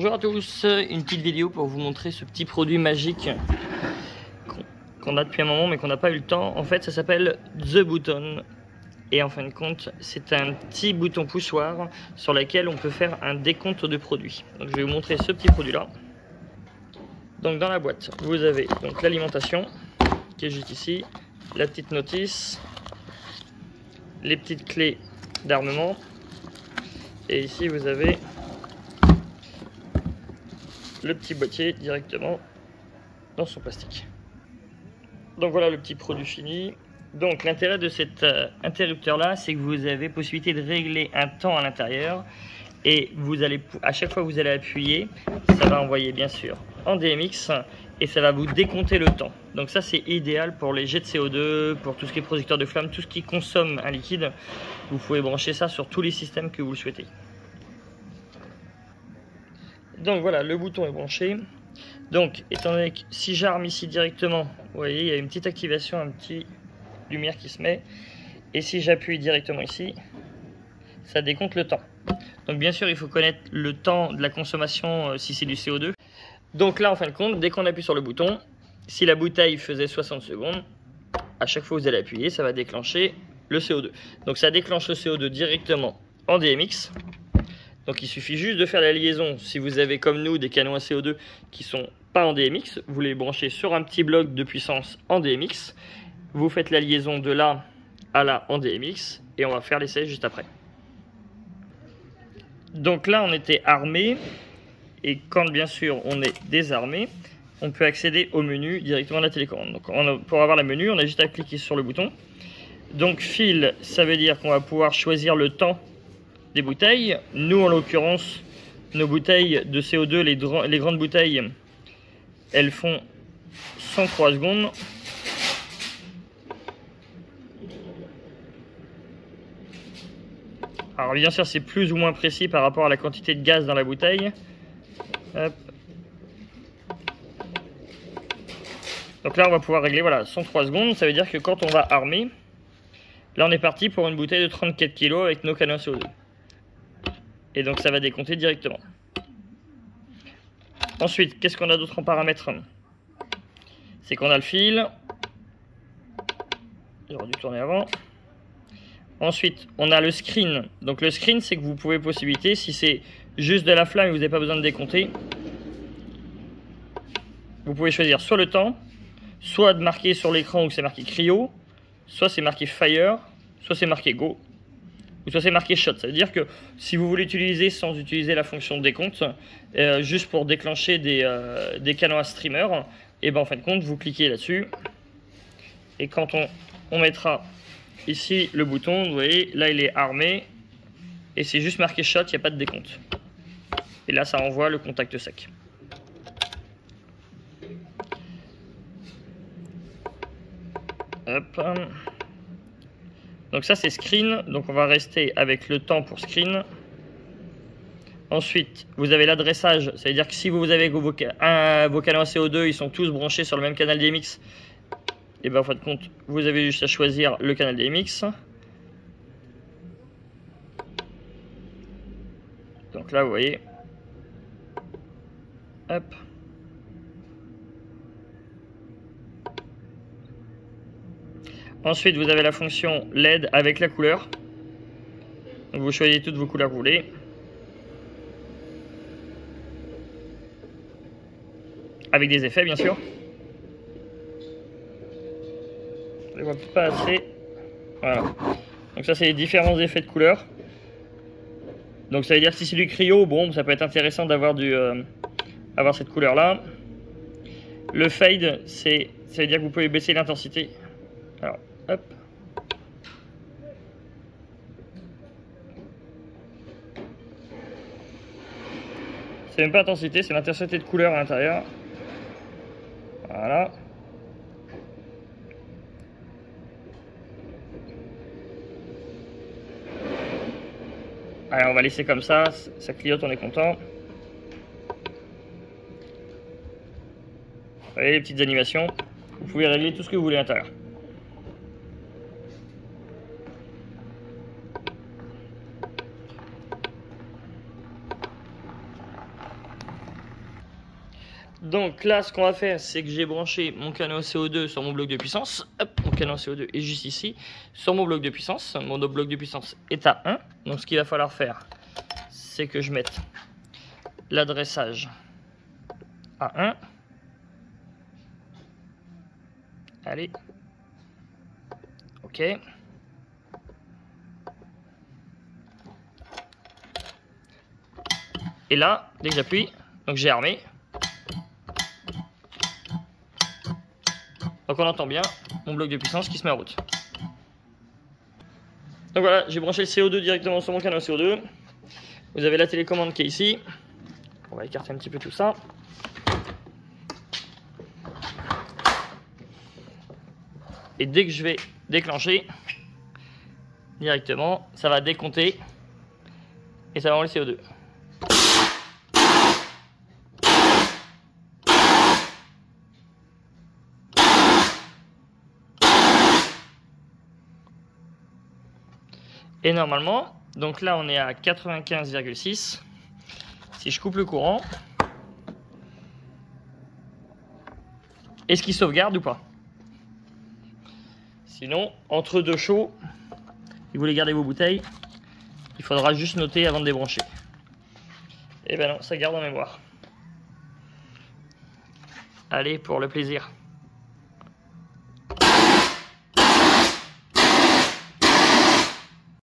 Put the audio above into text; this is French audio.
Bonjour à tous, une petite vidéo pour vous montrer ce petit produit magique qu'on a depuis un moment mais qu'on n'a pas eu le temps. En fait ça s'appelle The Button et en fin de compte c'est un petit bouton poussoir sur lequel on peut faire un décompte de produits. Donc je vais vous montrer ce petit produit là. Donc dans la boîte vous avez donc l'alimentation qui est juste ici, la petite notice, les petites clés d'armement et ici vous avez le petit boîtier directement dans son plastique. Donc voilà le petit produit fini. Donc l'intérêt de cet interrupteur là, c'est que vous avez possibilité de régler un temps à l'intérieur et vous allez, à chaque fois que vous allez appuyer, ça va envoyer bien sûr en DMX et ça va vous décompter le temps. Donc ça c'est idéal pour les jets de CO2, pour tout ce qui est producteur de flammes, tout ce qui consomme un liquide. Vous pouvez brancher ça sur tous les systèmes que vous le souhaitez. Donc voilà, le bouton est branché. Donc, étant donné que si j'arme ici directement, vous voyez, il y a une petite activation, un petit lumière qui se met. Et si j'appuie directement ici, ça décompte le temps. Donc bien sûr, il faut connaître le temps de la consommation si c'est du CO2. Donc là, en fin de compte, dès qu'on appuie sur le bouton, si la bouteille faisait 60 secondes, à chaque fois que vous allez appuyer, ça va déclencher le CO2. Donc ça déclenche le CO2 directement en DMX. Donc il suffit juste de faire la liaison. Si vous avez comme nous des canons à CO2 qui ne sont pas en DMX, vous les branchez sur un petit bloc de puissance en DMX. Vous faites la liaison de là à là en DMX et on va faire l'essai juste après. Donc là on était armé et quand bien sûr on est désarmé, on peut accéder au menu directement de la télécommande. Donc pour avoir le menu, on a juste à cliquer sur le bouton. Donc fil, ça veut dire qu'on va pouvoir choisir le temps des bouteilles. Nous en l'occurrence nos bouteilles de CO2, les grandes bouteilles, elles font 103 secondes. Alors bien sûr c'est plus ou moins précis par rapport à la quantité de gaz dans la bouteille. Hop. Donc là on va pouvoir régler voilà 103 secondes, ça veut dire que quand on va armer, là on est parti pour une bouteille de 34 kg avec nos canons CO2. Et donc ça va décompter directement. Ensuite, qu'est-ce qu'on a d'autre en paramètres? C'est qu'on a le fil. J'aurais dû tourner avant. Ensuite, on a le screen. Donc le screen, c'est que vous pouvez possibilité, si c'est juste de la flamme et vous n'avez pas besoin de décompter, vous pouvez choisir soit le temps, soit de marquer sur l'écran où c'est marqué cryo, soit c'est marqué fire, soit c'est marqué go, ou soit c'est marqué shot. Ça veut dire que si vous voulez l'utiliser sans utiliser la fonction de décompte, juste pour déclencher des canons à streamer, et ben en fin de compte vous cliquez là-dessus et quand on mettra ici le bouton, vous voyez là il est armé et c'est juste marqué shot, il n'y a pas de décompte. Et là ça envoie le contact sec. Hop. Donc ça c'est screen, donc on va rester avec le temps pour screen. Ensuite, vous avez l'adressage, ça veut dire que si vous avez vos canaux à CO2, ils sont tous branchés sur le même canal DMX, et bien en fin de compte, vous avez juste à choisir le canal DMX. Donc là, vous voyez. Hop. Ensuite, vous avez la fonction LED avec la couleur. Donc vous choisissez toutes vos couleurs que vous voulez. Avec des effets, bien sûr. Je ne vois pas assez. Voilà. Donc ça, c'est les différents effets de couleurs. Donc ça veut dire que si c'est du cryo, bon, ça peut être intéressant d'avoir avoir cette couleur-là. Le fade, ça veut dire que vous pouvez baisser l'intensité. Alors, hop. C'est même pas l'intensité, c'est l'intensité de couleur à l'intérieur. Voilà. Allez, on va laisser comme ça clignote, on est content. Vous voyez les petites animations. Vous pouvez régler tout ce que vous voulez à l'intérieur. Donc là, ce qu'on va faire, c'est que j'ai branché mon canot CO2 sur mon bloc de puissance. Hop, mon canot CO2 est juste ici, sur mon bloc de puissance. Mon bloc de puissance est à 1. Donc ce qu'il va falloir faire, c'est que je mette l'adressage à 1. Allez. OK. Et là, dès que j'appuie, donc j'ai armé. Donc on entend bien mon bloc de puissance qui se met en route. Donc voilà, j'ai branché le CO2 directement sur mon canal CO2. Vous avez la télécommande qui est ici. On va écarter un petit peu tout ça. Et dès que je vais déclencher, directement, ça va décompter et ça va enlever le CO2. Et normalement, donc là on est à 95,6. Si je coupe le courant, est-ce qu'il sauvegarde ou pas? Sinon, entre deux chauds, si vous voulez garder vos bouteilles, il faudra juste noter avant de débrancher. Et ben non, ça garde en mémoire. Allez, pour le plaisir.